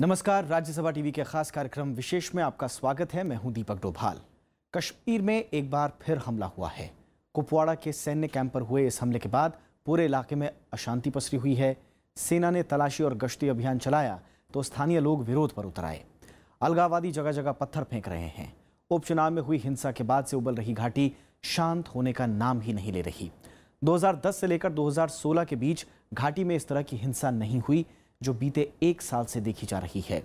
नमस्कार, राज्यसभा टीवी के खास कार्यक्रम विशेष में आपका स्वागत है। मैं हूं दीपक डोभाल। कश्मीर में एक बार फिर हमला हुआ है। कुपवाड़ा के सैन्य कैंप पर हुए इस हमले के बाद पूरे इलाके में अशांति पसरी हुई है। सेना ने तलाशी और गश्ती अभियान चलाया तो स्थानीय लोग विरोध पर उतर आए। अलगाववादी जगह जगह पत्थर फेंक रहे हैं। उपचुनाव में हुई हिंसा के बाद से उबल रही घाटी शांत होने का नाम ही नहीं ले रही। 2010 से लेकर 2016 के बीच घाटी में इस तरह की हिंसा नहीं हुई जो बीते एक साल से देखी जा रही है।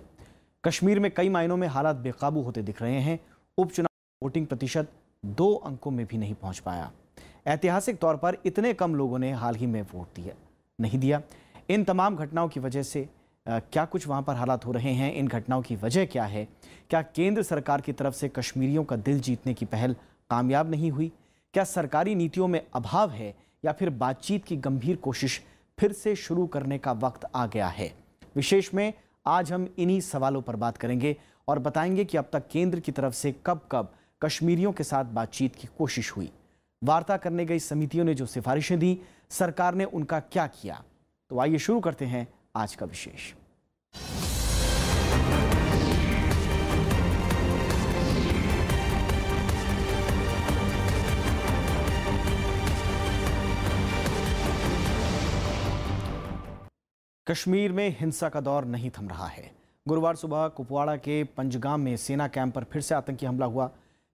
कश्मीर में कई मायनों में हालात बेकाबू होते दिख रहे हैं। उपचुनाव वोटिंग प्रतिशत 2 अंकों में भी नहीं पहुंच पाया। ऐतिहासिक तौर पर इतने कम लोगों ने हाल ही में वोट नहीं दिया। इन तमाम घटनाओं की वजह से क्या कुछ वहां पर हालात हो रहे हैं? इन घटनाओं की वजह क्या है? क्या केंद्र सरकार की तरफ से कश्मीरियों का दिल जीतने की पहल कामयाब नहीं हुई? क्या सरकारी नीतियों में अभाव है या फिर बातचीत की गंभीर कोशिश फिर से शुरू करने का वक्त आ गया है? विशेष में आज हम इन्हीं सवालों पर बात करेंगे और बताएंगे कि अब तक केंद्र की तरफ से कब कब कश्मीरियों के साथ बातचीत की कोशिश हुई, वार्ता करने गई समितियों ने जो सिफारिशें दी, सरकार ने उनका क्या किया। तो आइए शुरू करते हैं आज का विशेष। कश्मीर में हिंसा का दौर नहीं थम रहा है। गुरुवार सुबह कुपवाड़ा के पंजगाम में सेना कैंप पर फिर से आतंकी हमला हुआ।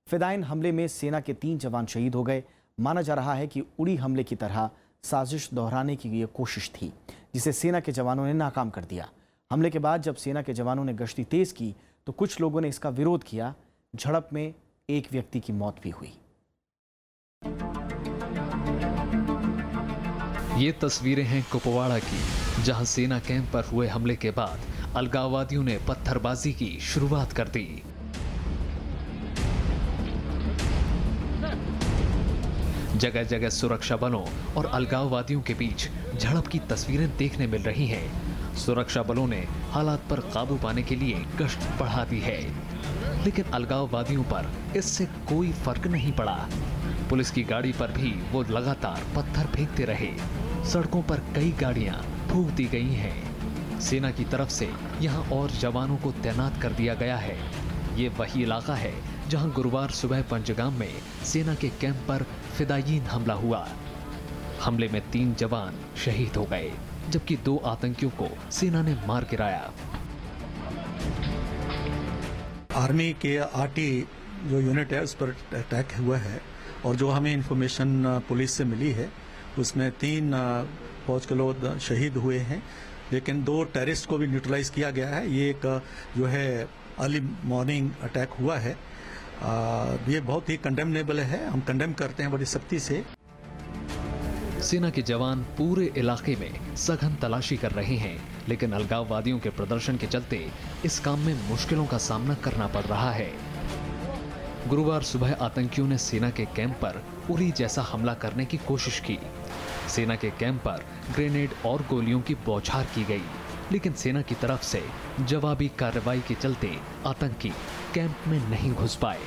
फिदायीन हमले में सेना के 3 जवान शहीद हो गए। माना जा रहा है कि उड़ी हमले की तरह साजिश दोहराने की ये कोशिश थी, जिसे सेना के जवानों ने नाकाम कर दिया। हमले के बाद जब सेना के जवानों ने गश्ती तेज की तो कुछ लोगों ने इसका विरोध किया। झड़प में एक व्यक्ति की मौत भी हुई। ये तस्वीरें हैं कुपवाड़ा की, जहां सेना कैंप पर हुए हमले के बाद अलगाववादियों ने पत्थरबाजी की शुरुआत कर दी। जगह जगह सुरक्षा बलों और अलगाववादियों के बीच झड़प की तस्वीरें देखने मिल रही हैं। सुरक्षा बलों ने हालात पर काबू पाने के लिए गश्त बढ़ा दी है, लेकिन अलगाववादियों पर इससे कोई फर्क नहीं पड़ा। पुलिस की गाड़ी पर भी वो लगातार पत्थर फेंकते रहे। सड़कों पर कई गाड़ियां फूंक दी गई हैं। सेना की तरफ से यहां और जवानों को तैनात कर दिया गया है। ये वही इलाका है जहां गुरुवार सुबह पंजगाम में सेना के कैंप पर फिदायीन हमला हुआ। हमले में 3 जवान शहीद हो गए, जबकि 2 आतंकियों को सेना ने मार गिराया। आर्मी के आरटी जो यूनिट है उस पर अटैक हुआ है और जो हमें इंफॉर्मेशन पुलिस से मिली है उसमें 3 फौज के लोग शहीद हुए हैं, लेकिन 2 टेररिस्ट को भी न्यूट्रलाइज किया गया है। ये एक जो है अर्ली मॉर्निंग अटैक हुआ है। ये बहुत ही कंडेमनेबल है। हम कंडेम करते हैं बड़ी सख्ती से। सेना के जवान पूरे इलाके में सघन तलाशी कर रहे हैं, लेकिन अलगाववादियों के प्रदर्शन के चलते इस काम में मुश्किलों का सामना करना पड़ रहा है। गुरुवार सुबह आतंकियों ने सेना के कैंप पर उरी जैसा हमला करने की कोशिश की। सेना के कैंप पर ग्रेनेड और गोलियों की बौछार की गई, लेकिन सेना की तरफ से जवाबी कार्रवाई के चलते आतंकी कैंप में नहीं घुस पाए।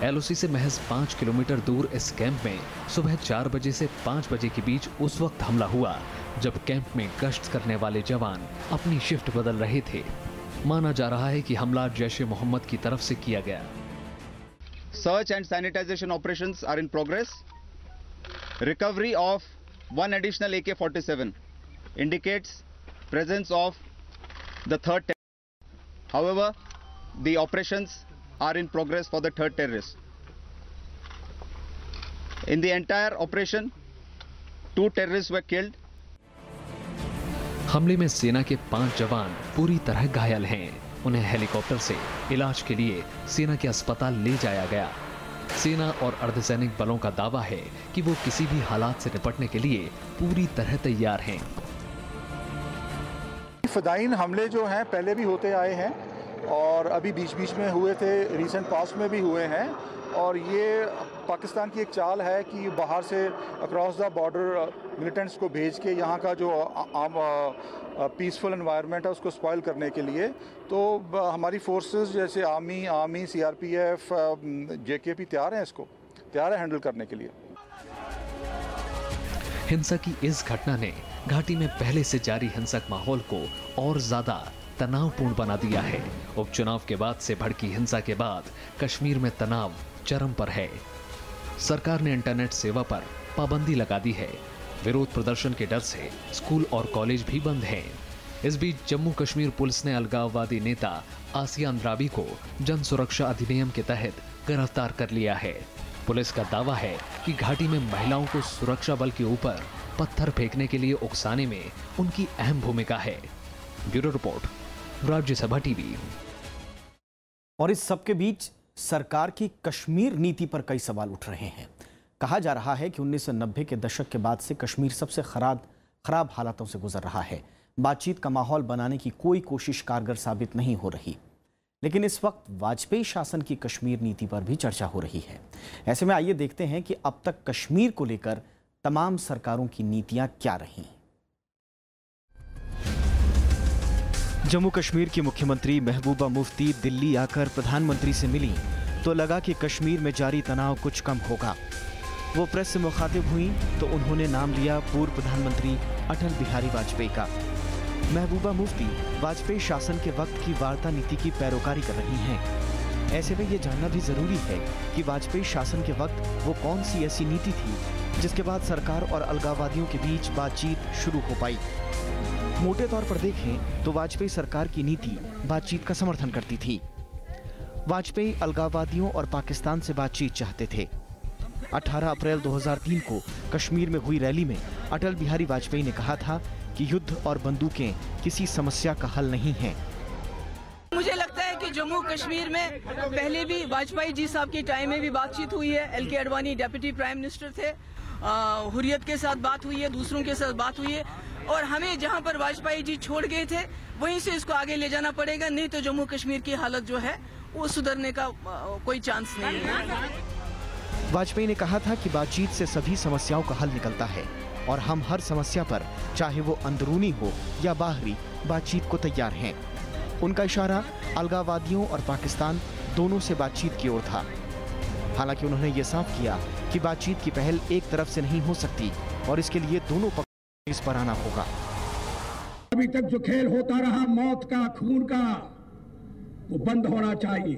एलओसी से महज 5 किलोमीटर दूर इस कैंप में सुबह 4 बजे से 5 बजे के बीच उस वक्त हमला हुआ जब कैंप में गश्त करने वाले जवान अपनी शिफ्ट बदल रहे थे। माना जा रहा है कि हमला जैश-ए-मोहम्मद की तरफ से किया गया। Search and sanitization operations are in progress. Recovery of 1 additional AK-47 indicates presence of the 3rd terrorist. However, the operations are in progress for the 3rd terrorist. In the entire operation, 2 terrorists were killed. हमले में सेना के 5 जवान पूरी तरह घायल हैं। उन्हें हेलीकॉप्टर से इलाज के लिए सेना के अस्पताल ले जाया गया। सेना और अर्धसैनिक बलों का दावा है कि वो किसी भी हालात से निपटने के लिए पूरी तरह तैयार हैं। फिदायीन हमले जो हैं पहले भी होते आए हैं और अभी बीच बीच में हुए थे, रीसेंट पास्ट में भी हुए हैं। और ये पाकिस्तान की एक चाल है कि बाहर से अक्रॉस द बॉर्डर मिलिटेंट्स को भेज के यहाँ का जो आम पीसफुल एनवायरनमेंट है उसको स्पॉइल करने के लिए। तो हमारी फोर्सेस जैसे आर्मी सीआरपीएफ जेकेपी तैयार है हैंडल करने के लिए। हिंसा की इस घटना ने घाटी में पहले से जारी हिंसक माहौल को और ज्यादा तनावपूर्ण बना दिया है। उपचुनाव के बाद से भड़की हिंसा के बाद कश्मीर में तनाव चरम पर है। सरकार ने इंटरनेट सेवा पर पाबंदी लगा दी है। विरोध प्रदर्शन के डर से स्कूल और कॉलेज भी बंद हैं। इस बीच जम्मू कश्मीर पुलिस ने अलगाववादी नेता आसिया अंद्राबी को जन सुरक्षा अधिनियम के तहत गिरफ्तार कर लिया है। पुलिस का दावा है कि घाटी में महिलाओं को सुरक्षा बल के ऊपर पत्थर फेंकने के लिए उकसाने में उनकी अहम भूमिका है। Bureau report, Rajya Sabha TV. और इस सबके बीच सरकार की कश्मीर नीति पर कई सवाल उठ रहे हैं। कहा जा रहा है कि 1990 के दशक के बाद से कश्मीर सबसे खराब हालातों से गुजर रहा है। बातचीत का माहौल बनाने की कोई कोशिश कारगर साबित नहीं हो रही। लेकिन इस वक्त वाजपेयी शासन की कश्मीर नीति पर भी चर्चा हो रही है। ऐसे में आइए देखते हैं कि अब तक कश्मीर को लेकर तमाम सरकारों की नीतियां क्या रही। जम्मू कश्मीर की मुख्यमंत्री महबूबा मुफ्ती दिल्ली आकर प्रधानमंत्री से मिली तो लगा कि कश्मीर में जारी तनाव कुछ कम होगा। वो प्रेस से मुखातिब हुई तो उन्होंने नाम लिया पूर्व प्रधानमंत्री अटल बिहारी वाजपेयी का। महबूबा मुफ्ती वाजपेयी शासन के वक्त की वार्ता नीति की पैरोकारी कर रही हैं। ऐसे में ये जानना भी जरूरी है कि वाजपेयी शासन के वक्त वो कौन सी ऐसी नीति थी जिसके बाद सरकार और अलगाववादियों के बीच बातचीत शुरू हो पाई। मोटे तौर पर देखें तो वाजपेयी सरकार की नीति बातचीत का समर्थन करती थी। वाजपेयी अलगाववादियों और पाकिस्तान से बातचीत चाहते थे। 18 अप्रैल 2003 को कश्मीर में हुई रैली में अटल बिहारी वाजपेयी ने कहा था कि युद्ध और बंदूकें किसी समस्या का हल नहीं हैं। मुझे लगता है कि जम्मू कश्मीर में पहले भी वाजपेयी जी साहब के टाइम में भी बातचीत हुई है। एल के अडवाणी डेप्यूटी प्राइम मिनिस्टर थे, हुर्रियत के साथ बात हुई है, दूसरों के साथ बात हुई है। और हमें जहां पर वाजपेयी जी छोड़ गए थे वहीं से इसको आगे ले जाना पड़ेगा, नहीं तो जम्मू कश्मीर की हालत जो है वो सुधरने का कोई चांस नहीं है। वाजपेयी ने कहा था कि बातचीत से सभी समस्याओं का हल निकलता है और हम हर समस्या पर, चाहे वो अंदरूनी हो या बाहरी, बातचीत को तैयार हैं। उनका इशारा अलगाववादियों और पाकिस्तान दोनों से बातचीत की ओर था। हालांकि उन्होंने ये साफ किया कि बातचीत की पहल एक तरफ से नहीं हो सकती और इसके लिए दोनों पक्ष इस पर आना होगा। अभी तक जो खेल होता रहा मौत का, खून का, वो बंद होना चाहिए।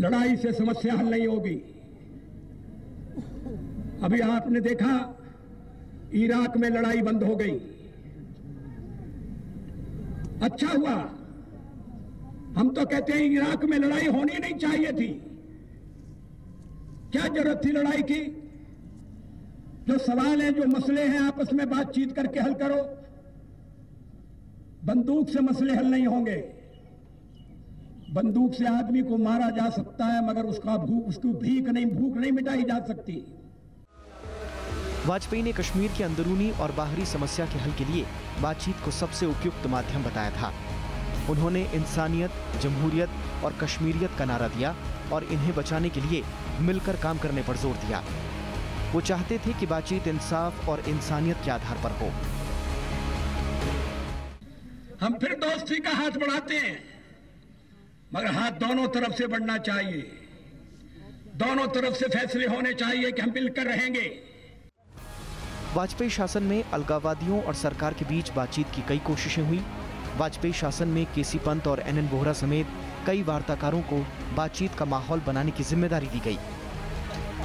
लड़ाई से समस्या हल नहीं होगी। अभी आपने देखा इराक में लड़ाई बंद हो गई, अच्छा हुआ। हम तो कहते हैं इराक में लड़ाई होनी नहीं चाहिए थी। क्या जरूरत थी लड़ाई की? जो सवाल है, जो मसले हैं, आपस में बातचीत करके हल करो। बंदूक से मसले हल नहीं होंगे। बंदूक से आदमी को मारा जा सकता है मगर उसकी भूख नहीं मिटाई जा सकती। वाजपेयी ने कश्मीर की अंदरूनी और बाहरी समस्या के हल के लिए बातचीत को सबसे उपयुक्त माध्यम बताया था। उन्होंने इंसानियत, जमहूरियत और कश्मीरियत का नारा दिया और इन्हें बचाने के लिए मिलकर काम करने पर जोर दिया। वो चाहते थे कि बातचीत इंसाफ और इंसानियत के आधार पर हो। हम फिर दोस्ती का हाथ बढ़ाते हैं मगर हाथ दोनों तरफ से बढ़ना चाहिए। दोनों तरफ से फैसले होने चाहिए कि हम मिलकर रहेंगे। वाजपेयी शासन में अलगाववादियों और सरकार के बीच बातचीत की कई कोशिशें हुई। वाजपेयी शासन में केसी पंत और एन बोहरा समेत कई वार्ताकारों को बातचीत का माहौल बनाने की जिम्मेदारी दी गई।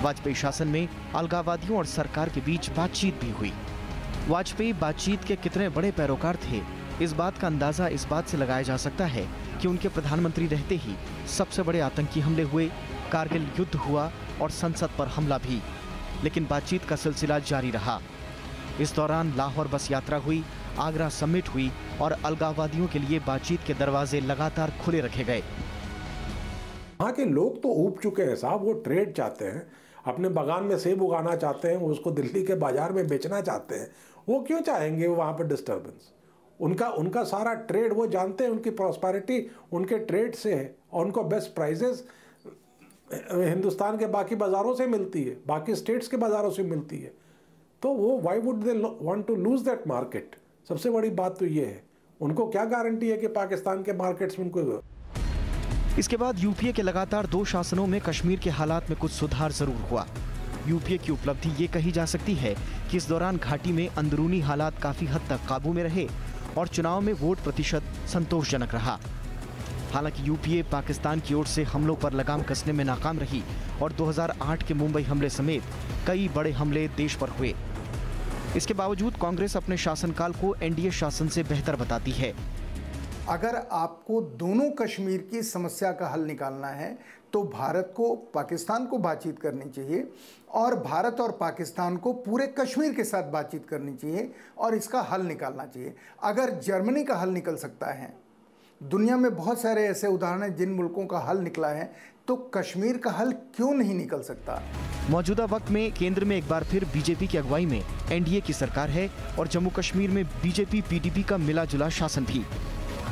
वाजपेयी शासन में अलगाववादियों और सरकार के बीच बातचीत भी हुई। वाजपेयी बातचीत के कितने बड़े पैरोकार थे, इस बात का अंदाजा इस बात से लगाया जा सकता है कि उनके प्रधानमंत्री रहते ही सबसे बड़े आतंकी हमले हुए, कारगिल युद्ध हुआ और संसद पर हमला भी। लेकिन बातचीत का सिलसिला जारी रहा। इस दौरान लाहौर बस यात्रा हुई, आगरा समिट हुई और अलगाववादियों के लिए बातचीत के दरवाजे लगातार खुले रखे गए। वहाँ के लोग तो ऊब चुके हैं साहब। वो ट्रेड चाहते हैं, अपने बागान में सेब उगाना चाहते हैं, वो उसको दिल्ली के बाजार में बेचना चाहते हैं। वो क्यों चाहेंगे वहाँ पर डिस्टर्बेंस? उनका सारा ट्रेड, वो जानते हैं उनकी प्रॉस्पेरिटी उनके ट्रेड से है और उनको बेस्ट प्राइजेस हिंदुस्तान के बाकी बाज़ारों से मिलती है, बाकी स्टेट्स के बाज़ारों से मिलती है। तो वो why would they want to lose that market? सबसे बड़ी बात तो ये है, उनको क्या गारंटी है कि पाकिस्तान के मार्केट्स में उनको। इसके बाद यूपीए के लगातार 2 शासनों में कश्मीर के हालात में कुछ सुधार जरूर हुआ। यूपीए की उपलब्धि ये कही जा सकती है कि इस दौरान घाटी में अंदरूनी हालात काफी हद तक काबू में रहे और चुनाव में वोट प्रतिशत संतोषजनक रहा। हालांकि यूपीए पाकिस्तान की ओर से हमलों पर लगाम कसने में नाकाम रही और 2008 के मुंबई हमले समेत कई बड़े हमले देश पर हुए। इसके बावजूद कांग्रेस अपने शासनकाल को एनडीए शासन से बेहतर बताती है। अगर आपको दोनों कश्मीर की समस्या का हल निकालना है तो भारत को पाकिस्तान को बातचीत करनी चाहिए और भारत और पाकिस्तान को पूरे कश्मीर के साथ बातचीत करनी चाहिए और इसका हल निकालना चाहिए। अगर जर्मनी का हल निकल सकता है, दुनिया में बहुत सारे ऐसे उदाहरण हैं जिन मुल्कों का हल निकला है, तो कश्मीर का हल क्यों नहीं निकल सकता? मौजूदा वक्त में केंद्र में एक बार फिर बीजेपी की अगुवाई में एनडीए की सरकार है और जम्मू कश्मीर में बीजेपी पीडीपी का मिला जुला शासन भी।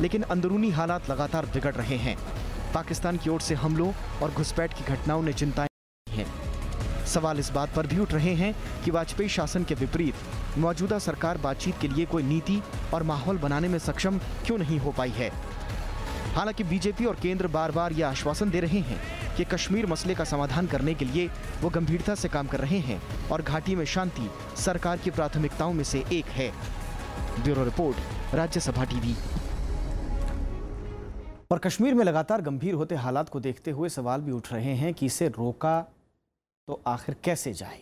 लेकिन अंदरूनी हालात लगातार बिगड़ रहे हैं। पाकिस्तान की ओर से हमलों और घुसपैठ की घटनाओं ने चिंताएं हैं। सवाल इस बात पर भी उठ रहे हैं कि वाजपेयी शासन के विपरीत मौजूदा सरकार बातचीत के लिए कोई नीति और माहौल बनाने में सक्षम क्यों नहीं हो पाई है। हालांकि बीजेपी और केंद्र बार बार यह आश्वासन दे रहे हैं कि कश्मीर मसले का समाधान करने के लिए वो गंभीरता से काम कर रहे हैं और घाटी में शांति सरकार की प्राथमिकताओं में से एक है। Bureau report, Rajya Sabha TV. और कश्मीर में लगातार गंभीर होते हालात को देखते हुए सवाल भी उठ रहे हैं कि इसे रोका तो आखिर कैसे जाए।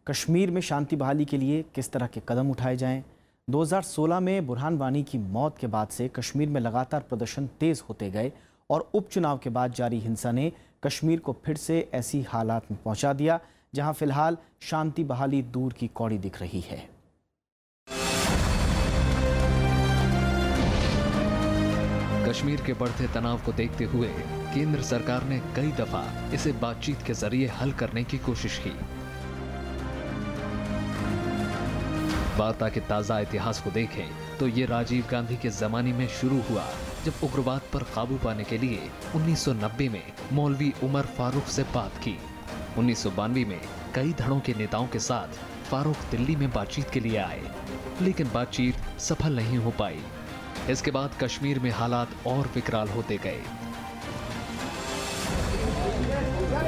कश्मीर में शांति बहाली के लिए किस तरह के कदम उठाए जाएं। 2016 में बुरहान वानी की मौत के बाद से कश्मीर में लगातार प्रदर्शन तेज होते गए और उपचुनाव के बाद जारी हिंसा ने कश्मीर को फिर से ऐसी हालात में पहुंचा दिया जहां फिलहाल शांति बहाली दूर की कौड़ी दिख रही है। कश्मीर के बढ़ते तनाव को देखते हुए केंद्र सरकार ने कई दफा इसे बातचीत के जरिए हल करने की कोशिश की। वार्ता के ताजा इतिहास को देखें तो ये राजीव गांधी के जमाने में शुरू हुआ, जब उग्रवाद पर काबू पाने के लिए 1990 में मौलवी उमर फारूक से बात की। 1992 में कई धड़ों के नेताओं के साथ फारूक दिल्ली में बातचीत के लिए आए, लेकिन बातचीत सफल नहीं हो पाई। इसके बाद कश्मीर में हालात और विकराल होते गए।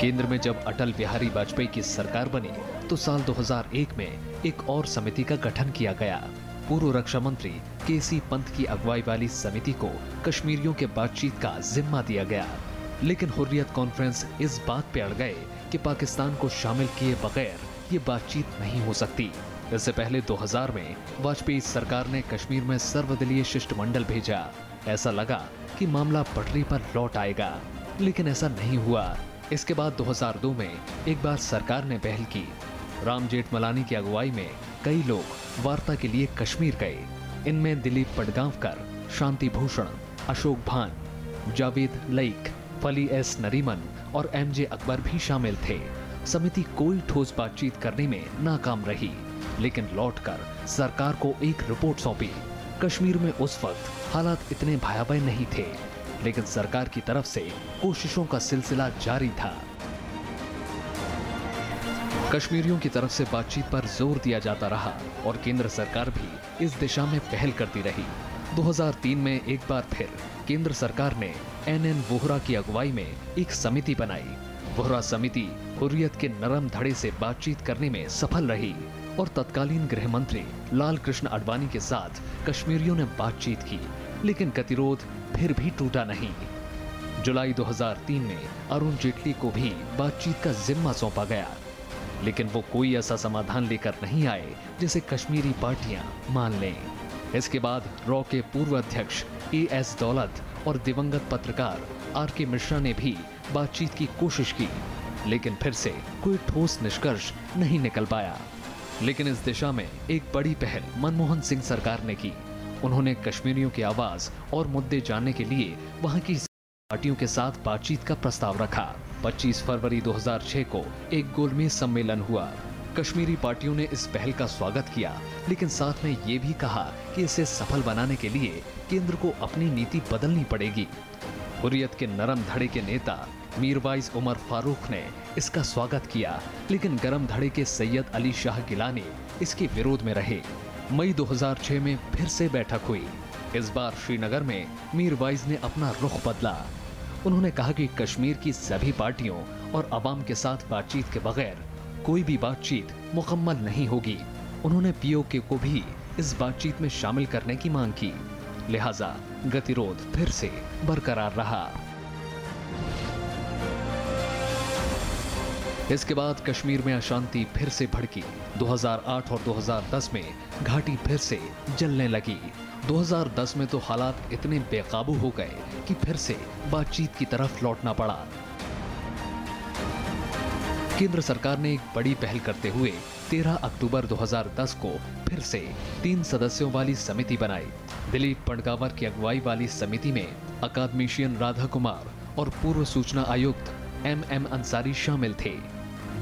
केंद्र में जब अटल बिहारी वाजपेयी की सरकार बनी तो साल 2001 में एक और समिति का गठन किया गया। पूर्व रक्षा मंत्री केसी पंत की अगुवाई वाली समिति को कश्मीरियों के बातचीत का जिम्मा दिया गया, लेकिन हुर्रियत कॉन्फ्रेंस इस बात पे अड़ गए कि पाकिस्तान को शामिल किए बगैर ये बातचीत नहीं हो सकती। इससे पहले 2000 में वाजपेयी सरकार ने कश्मीर में सर्वदलीय शिष्टमंडल भेजा। ऐसा लगा कि मामला पटरी पर लौट आएगा, लेकिन ऐसा नहीं हुआ। इसके बाद 2002 में एक बार सरकार ने पहल की। राम जेठमलानी की अगुवाई में कई लोग वार्ता के लिए कश्मीर गए। इनमें दिलीप पडगांवकर, शांति भूषण, अशोक भान, जावेद लईक, फली एस नरीमन और एमजे अकबर भी शामिल थे। समिति कोई ठोस बातचीत करने में नाकाम रही, लेकिन लौटकर सरकार को एक रिपोर्ट सौंपी। कश्मीर में उस वक्त हालात इतने भयावह नहीं थे, लेकिन सरकार की तरफ से कोशिशों का सिलसिला जारी था। कश्मीरियों की तरफ से बातचीत पर जोर दिया जाता रहा और केंद्र सरकार भी इस दिशा में पहल करती रही। 2003 में एक बार फिर केंद्र सरकार ने एनएन वोहरा की अगुवाई में एक समिति बनाई। वोहरा समिति हुर्रियत के नरम धड़े से बातचीत करने में सफल रही और तत्कालीन गृह मंत्री लाल कृष्ण आडवाणी के साथ कश्मीरियों ने बातचीत की, लेकिन गतिरोध फिर भी टूटा नहीं। जुलाई 2003 में अरुण जेटली को भी बातचीत का जिम्मा सौंपा गया, लेकिन वो कोई ऐसा समाधान लेकर नहीं आए जिसे कश्मीरी पार्टियां मान लें। इसके बाद रॉ के पूर्व अध्यक्ष एएस दौलत और दिवंगत पत्रकार आरके मिश्रा ने भी बातचीत की कोशिश की, लेकिन फिर से कोई ठोस निष्कर्ष नहीं निकल पाया। लेकिन इस दिशा में एक बड़ी पहल मनमोहन सिंह सरकार ने की। उन्होंने कश्मीरियों की आवाज और मुद्दे जानने के लिए वहां की पार्टियों के साथ बातचीत का प्रस्ताव रखा। 25 फरवरी 2006 को एक गोलमेज सम्मेलन हुआ। कश्मीरी पार्टियों ने इस पहल का स्वागत किया, लेकिन साथ में ये भी कहा कि इसे सफल बनाने के लिए केंद्र को अपनी नीति बदलनी पड़ेगी। हुर्रियत के नरम धड़े के नेता मीरवाइज उमर फारूक ने इसका स्वागत किया, लेकिन गरम धड़े के सैयद अली शाह गिलानी इसके विरोध में रहे। मई 2006 में फिर से बैठक हुई। इस बार श्रीनगर में मीरवाइज ने अपना रुख बदला। उन्होंने कहा कि कश्मीर की सभी पार्टियों और अवाम के साथ बातचीत के बगैर कोई भी बातचीत मुकम्मल नहीं होगी। उन्होंने पीओके को भी इस बातचीत में शामिल करने की मांग की। लिहाजा गतिरोध फिर से बरकरार रहा। इसके बाद कश्मीर में अशांति फिर से भड़की। 2008 और 2010 में घाटी फिर से जलने लगी। 2010 में तो हालात इतने बेकाबू हो गए कि फिर से बातचीत की तरफ लौटना पड़ा। केंद्र सरकार ने एक बड़ी पहल करते हुए 13 अक्टूबर 2010 को फिर से 3 सदस्यों वाली समिति बनाई। दिलीप पडगावर की अगुवाई वाली समिति में अकादमिशियन राधा कुमार और पूर्व सूचना आयुक्त MM अंसारी शामिल थे।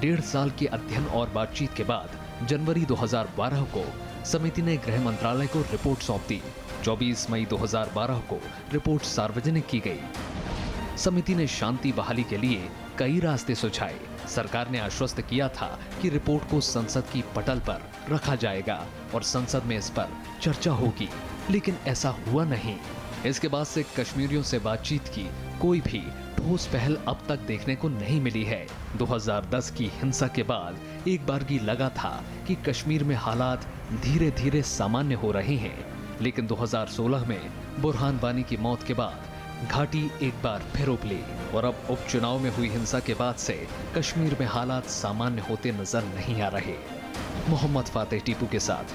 1.5 साल के अध्ययन और बातचीत के बाद जनवरी 2012 को समिति ने गृह मंत्रालय को रिपोर्ट सौंप दी। 24 मई 2012 को रिपोर्ट सार्वजनिक की गई। समिति ने शांति बहाली के लिए कई रास्ते सुझाए। सरकार ने आश्वस्त किया था कि रिपोर्ट को संसद की पटल पर रखा जाएगा और संसद में इस पर चर्चा होगी, लेकिन ऐसा हुआ नहीं। इसके बाद से कश्मीरियों से बातचीत की कोई भी ठोस पहल अब तक देखने को नहीं मिली है। 2010 की हिंसा के बाद एक बारगी लगा था कि कश्मीर में हालात धीरे धीरे सामान्य हो रहे हैं, लेकिन 2016 में बुरहान वानी की मौत के बाद घाटी एक बार फिर उबली और अब उपचुनाव में हुई हिंसा के बाद से कश्मीर में हालात सामान्य होते नजर नहीं आ रहे। मोहम्मद फातेह टीपू के साथ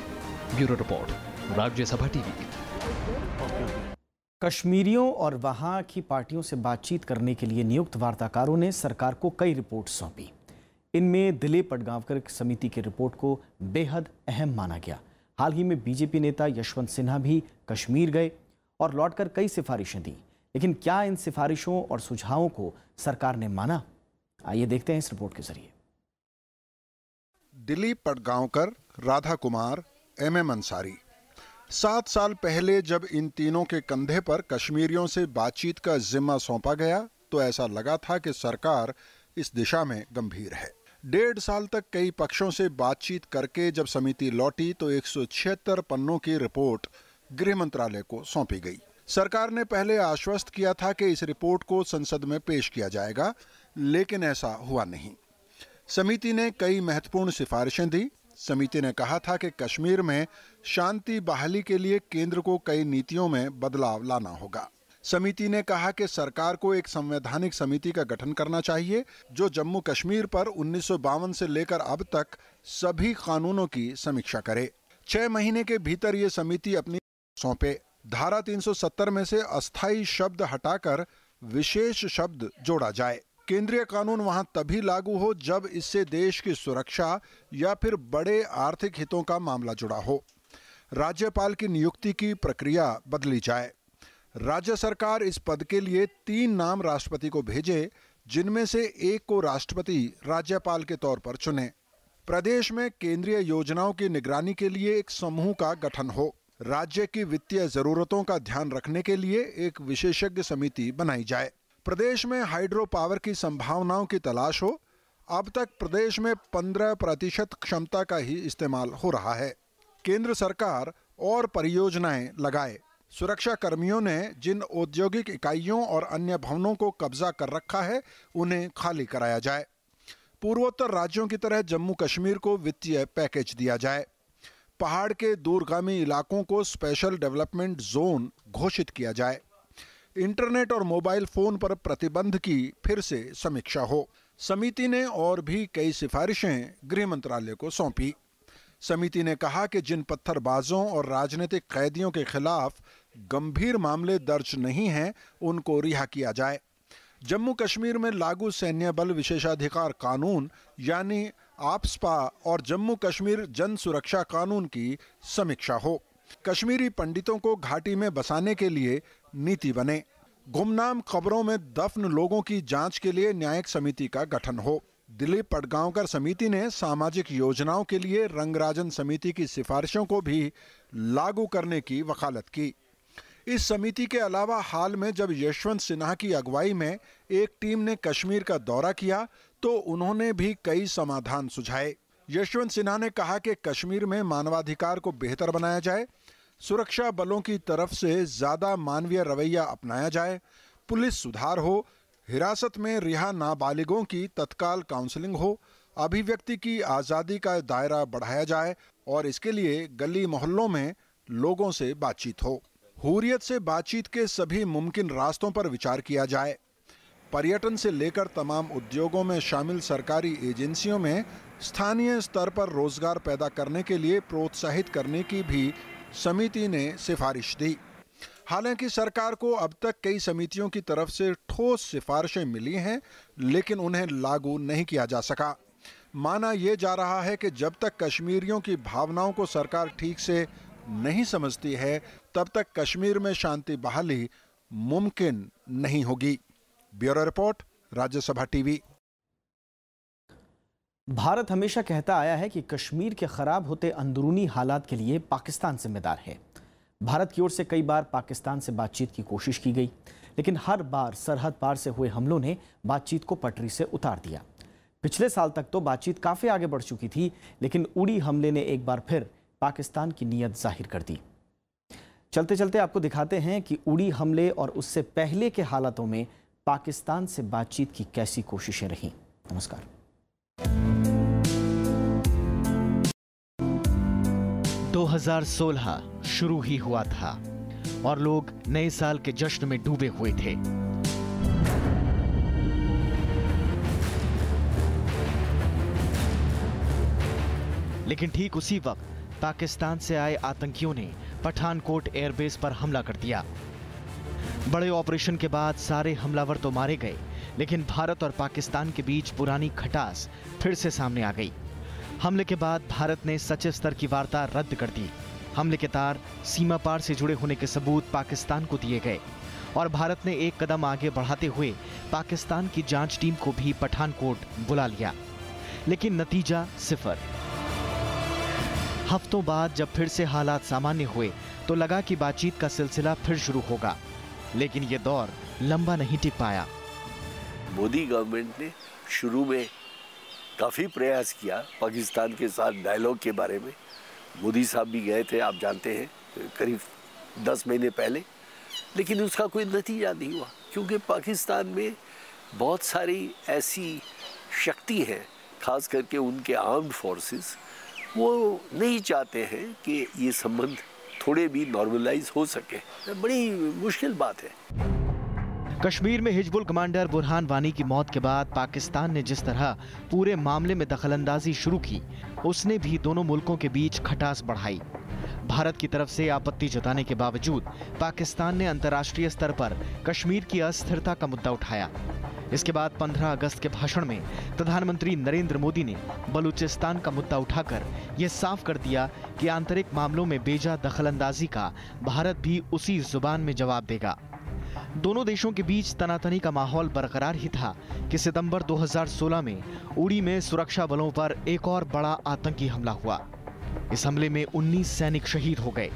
ब्यूरो रिपोर्ट, राज्यसभा टीवी। कश्मीरियों और वहां की पार्टियों से बातचीत करने के लिए नियुक्त वार्ताकारों ने सरकार को कई रिपोर्ट सौंपी। इनमें दिलीप पडगावकर समिति की रिपोर्ट को बेहद अहम माना गया। हाल ही में बीजेपी नेता यशवंत सिन्हा भी कश्मीर गए और लौटकर कई सिफारिशें दी, लेकिन क्या इन सिफारिशों और सुझावों को सरकार ने माना? आइए देखते हैं इस रिपोर्ट के जरिए। दिलीप पडगावकर, राधा कुमार, MM अंसारी। 7 साल पहले जब इन तीनों के कंधे पर कश्मीरियों से बातचीत का जिम्मा सौंपा गया तो ऐसा लगा था कि सरकार इस दिशा में गंभीर है। 1.5 साल तक कई पक्षों से बातचीत करके जब समिति लौटी तो 176 पन्नों की रिपोर्ट गृह मंत्रालय को सौंपी गई। सरकार ने पहले आश्वस्त किया था कि इस रिपोर्ट को संसद में पेश किया जाएगा, लेकिन ऐसा हुआ नहीं। समिति ने कई महत्वपूर्ण सिफारिशें दी। समिति ने कहा था कि कश्मीर में शांति बहाली के लिए केंद्र को कई नीतियों में बदलाव लाना होगा। समिति ने कहा कि सरकार को एक संवैधानिक समिति का गठन करना चाहिए जो जम्मू कश्मीर पर 1952 से लेकर अब तक सभी कानूनों की समीक्षा करे। 6 महीने के भीतर ये समिति अपनी सौंपे। धारा 370 में से अस्थायी शब्द हटाकर विशेष शब्द जोड़ा जाए। केंद्रीय कानून वहां तभी लागू हो जब इससे देश की सुरक्षा या फिर बड़े आर्थिक हितों का मामला जुड़ा हो। राज्यपाल की नियुक्ति की प्रक्रिया बदली जाए। राज्य सरकार इस पद के लिए 3 नाम राष्ट्रपति को भेजे, जिनमें से एक को राष्ट्रपति राज्यपाल के तौर पर चुने। प्रदेश में केंद्रीय योजनाओं की निगरानी के लिए एक समूह का गठन हो। राज्य की वित्तीय जरूरतों का ध्यान रखने के लिए एक विशेषज्ञ समिति बनाई जाए। प्रदेश में हाइड्रो पावर की संभावनाओं की तलाश हो। अब तक प्रदेश में 15% क्षमता का ही इस्तेमाल हो रहा है। केंद्र सरकार और परियोजनाएं लगाए। सुरक्षा कर्मियों ने जिन औद्योगिक इकाइयों और अन्य भवनों को कब्जा कर रखा है उन्हें खाली कराया जाए। पूर्वोत्तर राज्यों की तरह जम्मू कश्मीर को वित्तीय पैकेज दिया जाए। पहाड़ के दूरगामी इलाकों को स्पेशल डेवलपमेंट जोन घोषित किया जाए। इंटरनेट और मोबाइल फोन पर प्रतिबंध की फिर से समीक्षा हो। समिति ने और भी कई सिफारिशें गृह मंत्रालय को सौंपी। समिति ने कहा कि जिन पत्थरबाजों और राजनीतिक कैदियों के खिलाफ गंभीर मामले दर्ज नहीं हैं, उनको रिहा किया जाए। जम्मू कश्मीर में लागू सैन्य बल विशेषाधिकार कानून यानी AFSPA और जम्मू कश्मीर जन सुरक्षा कानून की समीक्षा हो। कश्मीरी पंडितों को घाटी में बसाने के लिए नीति बने। गुमनाम कब्रों में दफन लोगों की जांच के लिए न्यायिक समिति का गठन हो। दिलीप पडगावकर समिति ने सामाजिक योजनाओं के लिए रंगराजन समिति की सिफारिशों को भी लागू करने की वकालत की। इस समिति के अलावा हाल में जब यशवंत सिन्हा की अगुवाई में एक टीम ने कश्मीर का दौरा किया तो उन्होंने भी कई समाधान सुझाए। यशवंत सिन्हा ने कहा कि कश्मीर में मानवाधिकार को बेहतर बनाया जाए, सुरक्षा बलों की तरफ से ज्यादा मानवीय रवैया अपनाया जाए, पुलिस सुधार हो, हिरासत में रिहा नाबालिगों की तत्काल काउंसलिंग हो अभिव्यक्ति की आज़ादी का दायरा बढ़ाया जाए और इसके लिए गली मोहल्लों में लोगों से बातचीत हो। हुर्रियत से बातचीत के सभी मुमकिन रास्तों पर विचार किया जाए। पर्यटन से लेकर तमाम उद्योगों में शामिल सरकारी एजेंसियों में स्थानीय स्तर पर रोजगार पैदा करने के लिए प्रोत्साहित करने की भी समिति ने सिफारिश दी। हालांकि सरकार को अब तक कई समितियों की तरफ से ठोस सिफारिशें मिली हैं, लेकिन उन्हें लागू नहीं किया जा सका। माना यह जा रहा है कि जब तक कश्मीरियों की भावनाओं को सरकार ठीक से नहीं समझती है, तब तक कश्मीर में शांति बहाली मुमकिन नहीं होगी। Bureau report, Rajya Sabha TV. Bharat हमेशा कहता आया है कि कश्मीर के खराब होते अंदरूनी हालात के लिए पाकिस्तान जिम्मेदार है। भारत की ओर से कई बार पाकिस्तान से बातचीत की कोशिश की गई, लेकिन हर बार सरहद पार से हुए हमलों ने बातचीत को पटरी से उतार दिया। पिछले साल तक तो बातचीत काफी आगे बढ़ चुकी थी, लेकिन उड़ी हमले ने एक बार फिर पाकिस्तान की नीयत जाहिर कर दी। चलते चलते आपको दिखाते हैं कि उड़ी हमले और उससे पहले के हालातों में पाकिस्तान से बातचीत की कैसी कोशिशें रहीं। नमस्कार। 2016 शुरू ही हुआ था और लोग नए साल के जश्न में डूबे हुए थे। लेकिन ठीक उसी वक्त पाकिस्तान से आए आतंकियों ने पठानकोट एयरबेस पर हमला कर दिया। बड़े ऑपरेशन के बाद सारे हमलावर तो मारे गए, लेकिन भारत और पाकिस्तान के बीच पुरानी खटास फिर से सामने आ गई। हमले के बाद भारत ने सच्चे स्तर की वार्ता रद्द कर दी। हमले के तार सीमा पार से जुड़े होने के सबूत पाकिस्तान को दिए गए और भारत ने एक कदम आगे बढ़ाते हुए पाकिस्तान की जांच टीम को भी पठानकोट बुला लिया, लेकिन नतीजा सिफर। हफ्तों बाद जब फिर से हालात सामान्य हुए तो लगा कि बातचीत का सिलसिला फिर शुरू होगा, लेकिन यह दौर लंबा नहीं टिक पाया। मोदी गवर्नमेंट ने शुरू में काफ़ी प्रयास किया पाकिस्तान के साथ डायलॉग के बारे में। मोदी साहब भी गए थे, आप जानते हैं, करीब 10 महीने पहले, लेकिन उसका कोई नतीजा नहीं हुआ, क्योंकि पाकिस्तान में बहुत सारी ऐसी शक्ति है, खास करके उनके आर्म्ड फोर्सेस, वो नहीं चाहते हैं कि ये संबंध थोड़े भी नॉर्मलाइज हो सके। बड़ी मुश्किल बात है। कश्मीर में हिजबुल कमांडर बुरहान वानी की मौत के बाद पाकिस्तान ने जिस तरह पूरे मामले में दखलंदाजी शुरू की, उसने भी दोनों मुल्कों के बीच खटास बढ़ाई। भारत की तरफ से आपत्ति जताने के बावजूद पाकिस्तान ने अंतर्राष्ट्रीय स्तर पर कश्मीर की अस्थिरता का मुद्दा उठाया। इसके बाद 15 अगस्त के भाषण में प्रधानमंत्री नरेंद्र मोदी ने बलूचिस्तान का मुद्दा उठाकर यह साफ कर दिया कि आंतरिक मामलों में बेजा दखलंदाजी का भारत भी उसी जुबान में जवाब देगा। दोनों देशों के बीच तनातनी का माहौल बरकरार ही था कि सितंबर 2016 में उड़ी में सुरक्षा बलों पर एक और बड़ा आतंकी हमला हुआ। इस हमले में 19 सैनिक शहीद हो गए।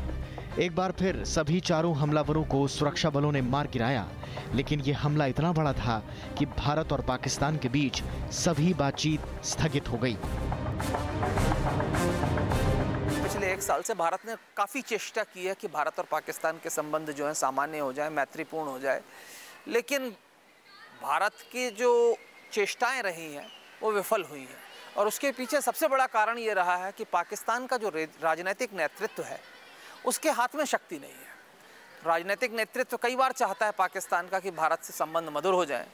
एक बार फिर सभी चारों हमलावरों को सुरक्षा बलों ने मार गिराया, लेकिन यह हमला इतना बड़ा था कि भारत और पाकिस्तान के बीच सभी बातचीत स्थगित हो गई। पिछले 1 साल से भारत ने काफ़ी चेष्टा की है कि भारत और पाकिस्तान के संबंध जो है सामान्य हो जाए, मैत्रीपूर्ण हो जाए, लेकिन भारत की जो चेष्टाएं रही हैं वो विफल हुई हैं। और उसके पीछे सबसे बड़ा कारण ये रहा है कि पाकिस्तान का जो राजनीतिक नेतृत्व है उसके हाथ में शक्ति नहीं है। राजनीतिक नेतृत्व कई बार चाहता है पाकिस्तान का कि भारत से संबंध मधुर हो जाए,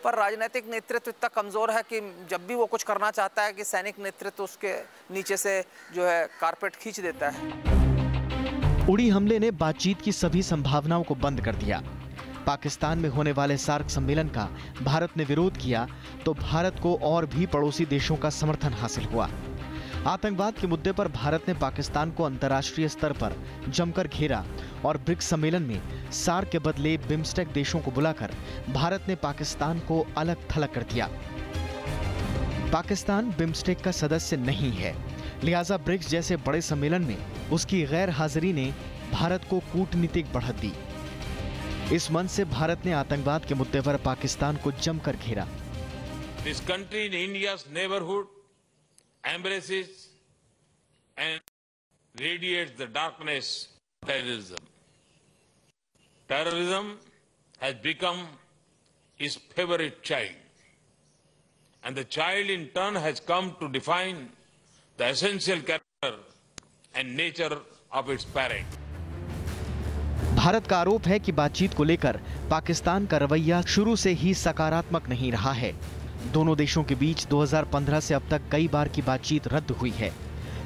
पर राजनीतिक नेतृत्व इतना कमज़ोर है कि जब भी वो कुछ करना चाहता है कि सैनिक नेतृत्व उसके नीचे से जो है कारपेट खींच देता है। उड़ी हमले ने बातचीत की सभी संभावनाओं को बंद कर दिया। पाकिस्तान में होने वाले सार्क सम्मेलन का भारत ने विरोध किया तो भारत को और भी पड़ोसी देशों का समर्थन हासिल हुआ। आतंकवाद के मुद्दे पर भारत ने पाकिस्तान को अंतर्राष्ट्रीय स्तर पर जमकर घेरा और ब्रिक्स सम्मेलन में सार्क के बदले बिम्स्टेक देशों को बुलाकर भारत ने पाकिस्तान को अलग थलग कर दिया। पाकिस्तान बिम्स्टेक का सदस्य नहीं है, लिहाजा ब्रिक्स जैसे बड़े सम्मेलन में उसकी गैर हाजिरी ने भारत को कूटनीतिक बढ़त दी। इस मंच से भारत ने आतंकवाद के मुद्दे पर पाकिस्तान को जमकर घेरा। This country in India's neighborhood embraces and radiates the darkness of terrorism. Terrorism has become his favorite child. and the child in turn has come to define the essential character and nature of its parent. Bharat का आरोप है कि बातचीत को लेकर पाकिस्तान का रवैया शुरू से ही सकारात्मक नहीं रहा है। दोनों देशों के बीच 2015 से अब तक कई बार की बातचीत रद्द हुई है।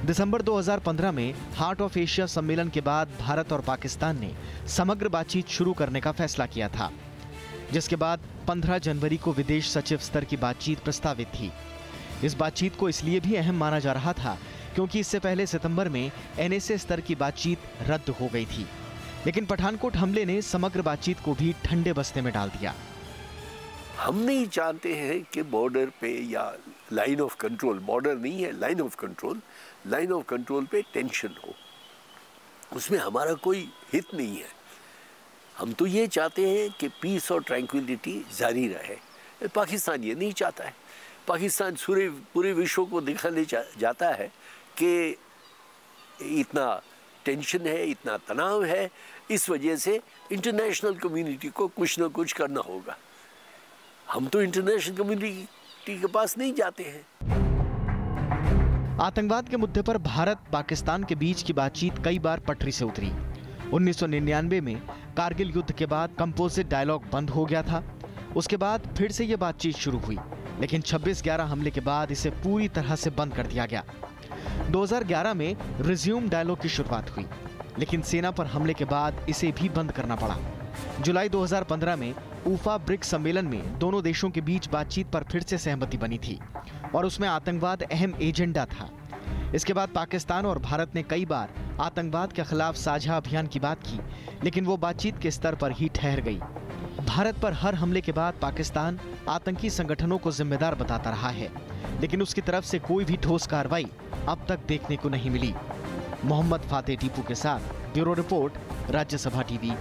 दिसंबर 2015 में हार्ट ऑफ एशिया सम्मेलन के बाद भारत और पाकिस्तान ने समग्र बातचीत शुरू करने का फैसला किया था, जिसके बाद 15 जनवरी को विदेश सचिव स्तर की बातचीत प्रस्तावित थी। इस बातचीत को इसलिए भी अहम माना जा रहा था क्योंकि इससे पहले सितंबर में एनएसए स्तर की बातचीत रद्द हो गई थी, लेकिन पठानकोट हमले ने समग्र बातचीत को भी ठंडे बस्ते में डाल दिया। हम नहीं चाहते हैं कि बॉर्डर पे या लाइन ऑफ कंट्रोल, बॉर्डर नहीं है लाइन ऑफ कंट्रोल पे टेंशन हो, उसमें हमारा कोई हित नहीं है। हम तो ये चाहते हैं कि पीस और ट्रैंक्विलिटी जारी रहे। पाकिस्तान ये नहीं चाहता है। पाकिस्तान पूरे विश्व को दिखाने जाता है कि इतना टेंशन है, इतना तनाव है, इस वजह से इंटरनेशनल कम्युनिटी को कुछ ना कुछ करना होगा। हम तो इंटरनेशनल कम्युनिटी के पास नहीं जाते हैं। आतंकवाद के मुद्दे पर भारत पाकिस्तान के बीच की बातचीत कई बार पटरी से उतरी। 1999 में कारगिल युद्ध के बाद कंपोजिट डायलॉग बंद हो गया था। उसके बाद फिर से ये बातचीत शुरू हुई, लेकिन 26/11 हमले के बाद इसे पूरी तरह से बंद कर दिया गया। 2011 में रिज्यूम डायलॉग की शुरुआत हुई, लेकिन सेना पर हमले के बाद इसे भी बंद करना पड़ा। जुलाई 2015 में ऊफा ब्रिक्स सम्मेलन में दोनों देशों के बीच बातचीत पर फिर से सहमति बनी थी और उसमें आतंकवाद अहम एजेंडा था। इसके बाद पाकिस्तान और भारत ने कई बार आतंकवाद के खिलाफ साझा अभियान की बात की, लेकिन वो बातचीत के स्तर पर ही ठहर गई। भारत पर हर हमले के बाद पाकिस्तान आतंकी संगठनों को जिम्मेदार बताता रहा है, लेकिन उसकी तरफ से कोई भी ठोस कार्रवाई अब तक देखने को नहीं मिली। मोहम्मद फातेह टीपू के साथ ब्यूरो रिपोर्ट, राज्यसभा टीवी।